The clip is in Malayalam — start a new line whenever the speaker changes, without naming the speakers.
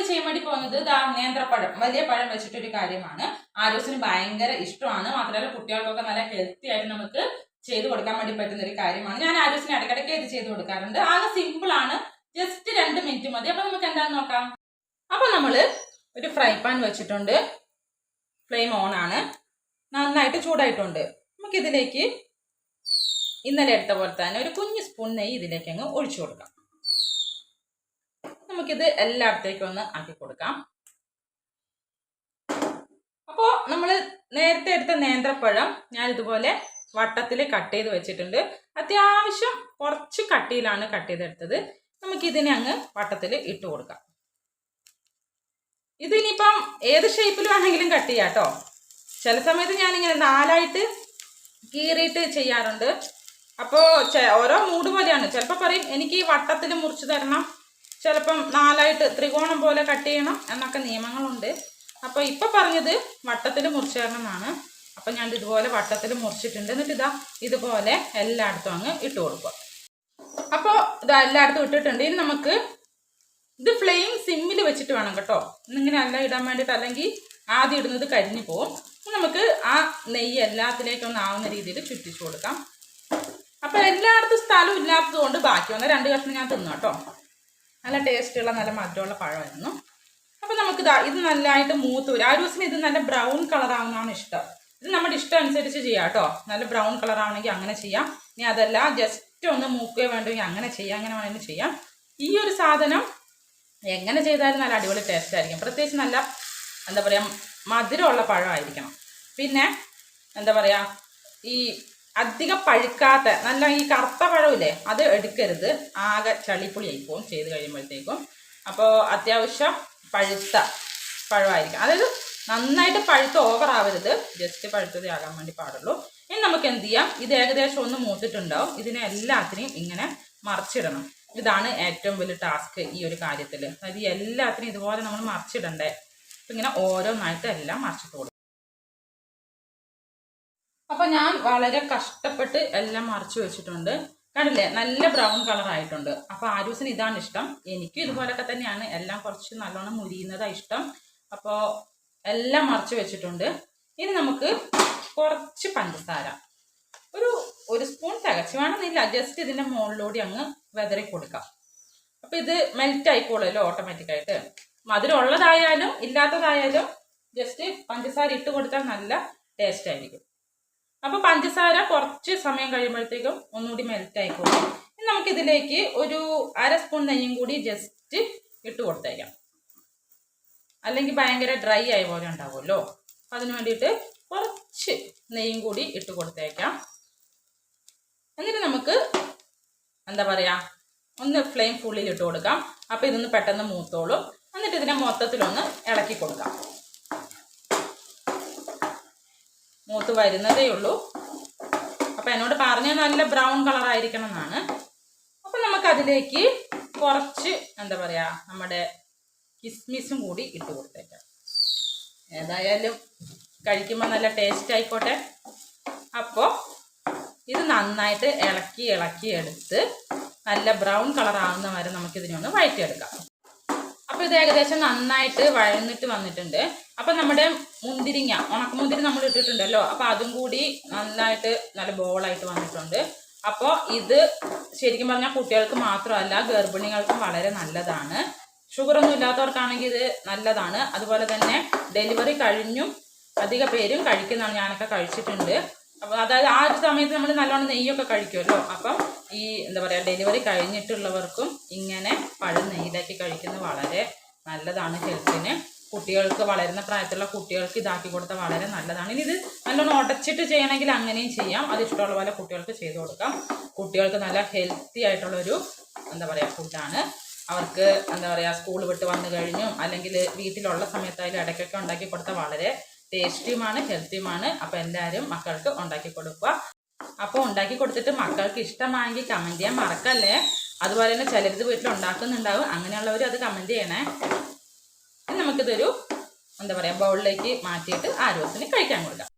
നമ്മൾ ചെയ്യാൻ വേണ്ടി പോകുന്നത് നേന്ത്രപ്പഴം, വലിയ പഴം വെച്ചിട്ടൊരു കാര്യമാണ്. ആരോസിന് ഭയങ്കര ഇഷ്ടമാണ്. മാത്രമല്ല കുട്ടികൾക്കൊക്കെ നല്ല ഹെൽത്തി ആയിട്ട് നമുക്ക് ചെയ്ത് കൊടുക്കാൻ വേണ്ടി പറ്റുന്ന ഒരു കാര്യമാണ്. ഞാൻ ആരോസിന് ഇടയ്ക്കിടയ്ക്ക് ഇത് ചെയ്ത് കൊടുക്കാറുണ്ട്. ആകെ സിമ്പിൾ ആണ്, ജസ്റ്റ് 2 മിനിറ്റ് മതി. അപ്പൊ നമുക്ക് എന്താണെന്ന് നോക്കാം. അപ്പൊ നമ്മള് ഒരു ഫ്രൈ പാൻ വെച്ചിട്ടുണ്ട്, ഫ്ലെയിം ഓൺ ആണ്, നന്നായിട്ട് ചൂടായിട്ടുണ്ട്. നമുക്കിതിലേക്ക് ഇന്നലെ എടുത്ത പോലെ തന്നെ ഒരു കുഞ്ഞു സ്പൂൺ നെയ്യ് ഇതിലേക്ക് അങ്ങ് ഒഴിച്ചു കൊടുക്കാം. നമുക്കിത് എല്ലായിടത്തേക്കും ഒന്ന് ആക്കി കൊടുക്കാം. അപ്പോൾ നമ്മൾ നേരത്തെ എടുത്ത നേന്ത്രപ്പഴം ഞാൻ ഇതുപോലെ വട്ടത്തിൽ കട്ട് ചെയ്ത് വെച്ചിട്ടുണ്ട്. അത്യാവശ്യം കുറച്ച് കട്ടിയിലാണ് കട്ട് ചെയ്തെടുത്തത്. നമുക്കിതിനെ അങ്ങ് വട്ടത്തിൽ ഇട്ട് കൊടുക്കാം. ഇതിനിപ്പം ഏത് ഷേപ്പിൽ വേണമെങ്കിലും കട്ട് ചെയ്യാം കേട്ടോ. ചില സമയത്ത് ഞാനിങ്ങനെ 4ആയിട്ട് കീറിയിട്ട് ചെയ്യാറുണ്ട്. അപ്പോൾ ഓരോ മൂഡ് പോലെയാണ്. ചിലപ്പോൾ പറയും എനിക്ക് ഈ വട്ടത്തിൽ മുറിച്ച് തരണം, ചിലപ്പം 4ആയിട്ട് ത്രികോണം പോലെ കട്ട് ചെയ്യണം എന്നൊക്കെ നിയമങ്ങളുണ്ട്. അപ്പോൾ ഇപ്പം പറഞ്ഞത് വട്ടത്തിൽ മുറിച്ച് തരണമെന്നാണ്. അപ്പം ഞാൻ ഇതുപോലെ വട്ടത്തിൽ മുറിച്ചിട്ടുണ്ട്. എന്നിട്ട് ഇതുപോലെ എല്ലായിടത്തും അങ്ങ് ഇട്ട് കൊടുക്കുക. അപ്പോൾ എല്ലായിടത്തും ഇട്ടിട്ടുണ്ട്. ഇനി നമുക്ക് ഇത് ഫ്ലെയിം സിമ്മിൽ വെച്ചിട്ട് വേണം കേട്ടോ. ഇന്നിങ്ങനെ അല്ല ഇടാൻ വേണ്ടിയിട്ട്, അല്ലെങ്കിൽ ആദ്യം ഇടുന്നത് കരിഞ്ഞു പോവും. നമുക്ക് ആ നെയ്യ് എല്ലാത്തിലേക്കൊന്നും ആവുന്ന രീതിയിൽ ചുറ്റിച്ചു കൊടുക്കാം. അപ്പോൾ എല്ലായിടത്തും സ്ഥലം ഇല്ലാത്തത് കൊണ്ട് ബാക്കി വന്ന 2 കഷ്ണം ഞാൻ തിന്നു കേട്ടോ. നല്ല ടേസ്റ്റുള്ള നല്ല മധുരമുള്ള പഴമായിരുന്നു. അപ്പോൾ നമുക്ക് ഇത് നല്ലതായിട്ട് മൂത്ത് വരും. ആരോസിന് ഇത് നല്ല ബ്രൗൺ കളർ ആവുന്നതാണ് ഇഷ്ടം. ഇത് നമ്മുടെ ഇഷ്ടം അനുസരിച്ച് ചെയ്യാം കേട്ടോ. നല്ല ബ്രൗൺ കളർ ആവണമെങ്കിൽ അങ്ങനെ ചെയ്യാം. ഇനി അതല്ല ജസ്റ്റ് ഒന്ന് മൂക്കുകയോ വേണ്ടെങ്കിൽ അങ്ങനെ ചെയ്യാം, അങ്ങനെ വേണമെങ്കിൽ ചെയ്യാം. ഈ ഒരു സാധനം എങ്ങനെ ചെയ്താലും നല്ല അടിപൊളി ടേസ്റ്റ് ആയിരിക്കും. പ്രത്യേകിച്ച് നല്ല എന്താ പറയുക മധുരമുള്ള പഴമായിരിക്കണം. പിന്നെ എന്താ പറയുക ഈ അധികം പഴുക്കാത്ത നല്ല ഈ കറുത്ത പഴമില്ലേ അത് എടുക്കരുത്, ആകെ ചളിപ്പൊളിയായി പോകും ചെയ്ത് കഴിയുമ്പോഴത്തേക്കും. അപ്പോൾ അത്യാവശ്യം പഴുത്ത പഴമായിരിക്കും. അതായത് നന്നായിട്ട് പഴുത്ത് ഓവറാവരുത്, ജസ്റ്റ് പഴുത്തതേ ആകാൻ വേണ്ടി പാടുള്ളൂ. ഇനി നമുക്ക് എന്ത് ചെയ്യാം, ഇത് ഏകദേശം ഒന്ന് മൂത്തിട്ടുണ്ടാവും. ഇതിനെ എല്ലാത്തിനെയും ഇങ്ങനെ മറിച്ചിടണം. ഇതാണ് ഏറ്റവും വലിയ ടാസ്ക് ഈ ഒരു കാര്യത്തിൽ. അതായത് എല്ലാത്തിനും ഇതുപോലെ നമ്മൾ മറിച്ചിടണ്ടേ. അപ്പം ഇങ്ങനെ ഓരോന്നായിട്ട് എല്ലാം മറിച്ചിട്ട് കൊടുക്കും. അപ്പം ഞാൻ വളരെ കഷ്ടപ്പെട്ട് എല്ലാം മറിച്ച് വെച്ചിട്ടുണ്ട്. കണ്ടില്ലേ, നല്ല ബ്രൗൺ കളർ ആയിട്ടുണ്ട്. അപ്പോൾ ആരൂസിന് ഇതാണ് ഇഷ്ടം. എനിക്കും ഇതുപോലൊക്കെ തന്നെയാണ്. എല്ലാം കുറച്ച് നല്ലോണം മുരിയുന്നതാണ് ഇഷ്ടം. അപ്പോൾ എല്ലാം മറിച്ച് വെച്ചിട്ടുണ്ട്. ഇനി നമുക്ക് കുറച്ച് പഞ്ചസാര, ഒരു സ്പൂൺ തികച്ച് വേണമെന്നില്ല, ജസ്റ്റ് ഇതിൻ്റെ മുകളിലൂടെ അങ്ങ് വിതറി കൊടുക്കാം. അപ്പോൾ ഇത് മെൽറ്റ് ആയിക്കോളുമല്ലോ ഓട്ടോമാറ്റിക്കായിട്ട്. മധുരം ഉള്ളതായാലും ഇല്ലാത്തതായാലും ജസ്റ്റ് പഞ്ചസാര ഇട്ട് കൊടുത്താൽ നല്ല ടേസ്റ്റ് ആയിരിക്കും. അപ്പോൾ പഞ്ചസാര കുറച്ച് സമയം കഴിയുമ്പോഴത്തേക്കും ഒന്നുകൂടി മെൽറ്റ് ആയിക്കോളും. ഇനി നമുക്കിതിലേക്ക് ഒരു 1/2 സ്പൂൺ നെയ്യും കൂടി ജസ്റ്റ് ഇട്ട് കൊടുത്തേക്കാം. അല്ലെങ്കിൽ ഭയങ്കര ഡ്രൈ ആയ പോലെ ഉണ്ടാവുമല്ലോ. അപ്പം അതിന് വേണ്ടിയിട്ട് കുറച്ച് നെയ്യും കൂടി ഇട്ട് കൊടുത്തേക്കാം. എന്നിട്ട് നമുക്ക് എന്താ പറയുക ഒന്ന് ഫ്ലെയിം ഫുള്ളിൽ ഇട്ട് കൊടുക്കാം. അപ്പോൾ ഇതൊന്ന് പെട്ടെന്ന് മൂത്തോളും. എന്നിട്ട് ഇതിനെ മൊത്തത്തിലൊന്ന് ഇളക്കി കൊടുക്കാം. മൂത്ത് വരുന്നതേ ഉള്ളൂ. അപ്പം എന്നോട് പറഞ്ഞാൽ നല്ല ബ്രൗൺ കളർ ആയിരിക്കണം എന്നാണ്. അപ്പം നമുക്കതിലേക്ക് കുറച്ച് എന്താ പറയുക നമ്മുടെ കിസ്മിസും കൂടി ഇട്ട് കൊടുത്തേക്കാം. ഏതായാലും കഴിക്കുമ്പോൾ നല്ല ടേസ്റ്റ് ആയിക്കോട്ടെ. അപ്പോൾ ഇത് നന്നായിട്ട് ഇളക്കി എടുത്ത് നല്ല ബ്രൗൺ കളർ ആവുന്ന വരെ നമുക്കിതിനെ ഒന്ന് വഴറ്റിയെടുക്കാം. അപ്പോൾ ഇത് ഏകദേശം നന്നായിട്ട് വഴന്നിട്ട് വന്നിട്ടുണ്ട്. അപ്പം നമ്മുടെ മുന്തിരിങ്ങ, ഉണക്കമുന്തിരി നമ്മൾ ഇട്ടിട്ടുണ്ടല്ലോ, അപ്പോൾ അതും കൂടി നന്നായിട്ട് നല്ല ബോളായിട്ട് വന്നിട്ടുണ്ട്. അപ്പോൾ ഇത് ശരിക്കും പറഞ്ഞാൽ കുട്ടികൾക്ക് മാത്രമല്ല ഗർഭിണികൾക്കും വളരെ നല്ലതാണ്. ഷുഗറൊന്നും ഇല്ലാത്തവർക്കാണെങ്കിൽ ഇത് നല്ലതാണ്. അതുപോലെ തന്നെ ഡെലിവറി കഴിഞ്ഞും അധിക പേരും കഴിക്കുന്നതാണ്. ഞാനൊക്കെ കഴിച്ചിട്ടുണ്ട്. അപ്പോൾ അതായത് ആ ഒരു സമയത്ത് നമ്മൾ നല്ലോണം നെയ്യൊക്കെ കഴിക്കുമല്ലോ. അപ്പം ഈ എന്താ പറയുക ഡെലിവറി കഴിഞ്ഞിട്ടുള്ളവർക്കും ഇങ്ങനെ പഴം നെയ്യിലാക്കി കഴിക്കുന്നത് വളരെ നല്ലതാണ് ഹെൽത്തിന്. കുട്ടികൾക്ക്, വളരുന്ന പ്രായത്തിലുള്ള കുട്ടികൾക്ക് ഇതാക്കി കൊടുത്താൽ വളരെ നല്ലതാണ്. ഇനി ഇത് നല്ലോണം ഉടച്ചിട്ട് ചെയ്യണമെങ്കിൽ അങ്ങനെയും ചെയ്യാം. അത് ഇഷ്ടമുള്ള പോലെ കുട്ടികൾക്ക് ചെയ്ത് കൊടുക്കാം. കുട്ടികൾക്ക് നല്ല ഹെൽത്തി ആയിട്ടുള്ളൊരു എന്താ പറയുക ഫുഡാണ്. അവർക്ക് എന്താ പറയുക സ്കൂൾ വിട്ട് വന്നു കഴിഞ്ഞും അല്ലെങ്കിൽ വീട്ടിലുള്ള സമയത്തായാലും ഇടയ്ക്കൊക്കെ ഉണ്ടാക്കി കൊടുത്താൽ വളരെ ടേസ്റ്റിയുമാണ് ഹെൽത്തിയുമാണ്. അപ്പോൾ എല്ലാവരും മക്കൾക്ക് ഉണ്ടാക്കി കൊടുക്കുക. അപ്പോൾ ഉണ്ടാക്കി കൊടുത്തിട്ട് മക്കൾക്ക് ഇഷ്ടമായെങ്കിൽ കമൻറ്റ് ചെയ്യാൻ മറക്കല്ലേ. അതുപോലെ തന്നെ ചിലരിത് വീട്ടിൽ ഉണ്ടാക്കുന്നുണ്ടാവും. അങ്ങനെയുള്ളവർ അത് കമൻറ്റ് ചെയ്യണേ. നമുക്കിതൊരു എന്താ പറയുക ബൗളിലേക്ക് മാറ്റിയിട്ട് ആരോസിന് കഴിക്കാൻ കൊടുക്കാം.